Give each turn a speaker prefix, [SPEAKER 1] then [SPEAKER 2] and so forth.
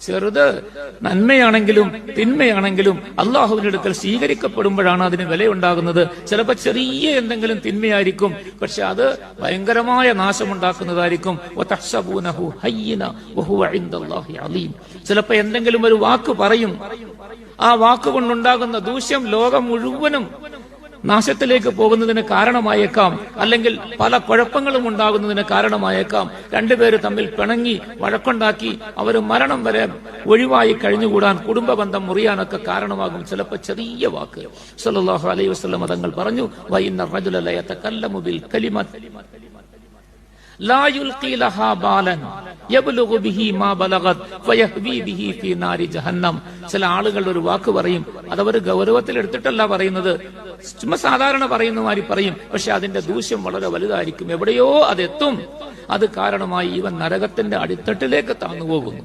[SPEAKER 1] ചെറുത് നന്മയാണെങ്കിലും തിന്മയാണെങ്കിലും അള്ളാഹുവിന്റെ അടുക്കൽ സ്വീകരിക്കപ്പെടുമ്പോഴാണ് അതിന് വിലയുണ്ടാകുന്നത്. ചിലപ്പോൾ ചെറിയ എന്തെങ്കിലും തിന്മയായിരിക്കും, പക്ഷെ അത് ഭയങ്കരമായ നാശമുണ്ടാക്കുന്നതായിരിക്കും. ചിലപ്പോ എന്തെങ്കിലും ഒരു വാക്ക് പറയും, ആ വാക്കുകൊണ്ടുണ്ടാകുന്ന ദൂഷ്യം ലോകം മുഴുവനും നാശത്തിലേക്ക് പോകുന്നതിന് കാരണമായേക്കാം, അല്ലെങ്കിൽ പല കുഴപ്പങ്ങളും ഉണ്ടാകുന്നതിന് കാരണമായേക്കാം. രണ്ടുപേര് തമ്മിൽ പിണങ്ങി വഴക്കുണ്ടാക്കി അവർ മരണം വരെ ഒഴിവായി കഴിഞ്ഞുകൂടാൻ, കുടുംബ ബന്ധം മുറിയാനൊക്കെ കാരണമാകും ചിലപ്പോൾ ചെറിയ വാക്ക്. സല്ലല്ലാഹു അലൈഹി വസല്ലം തങ്ങൾ പറഞ്ഞു, വഇന്ന റജുല ലയതകല്ലമു ബിൽ കലിമത്ത് ലാ യുൽഖി ലഹാ ബാലൻ യബ്ലുഗു ബിഹി മാ ബലഗത് ഫയഹ്വി ബിഹി ഫീ നാരി ജഹന്നം. ചില ആളുകൾ ഒരു വാക്ക് പറയും, അതവർ ഗൗരവത്തിൽ എടുത്തിട്ടല്ല പറയുന്നത്, ചുമ്മാ സാധാരണ പറയുന്ന മാതിരി പറയും, പക്ഷെ അതിന്റെ ദൂഷ്യം വളരെ വലുതായിരിക്കും. എവിടെയോ അതെത്തും. അത് കാരണമായി ഇവൻ നരകത്തിന്റെ അടിത്തട്ടിലേക്ക് താഴ്ന്നു പോകുന്നു.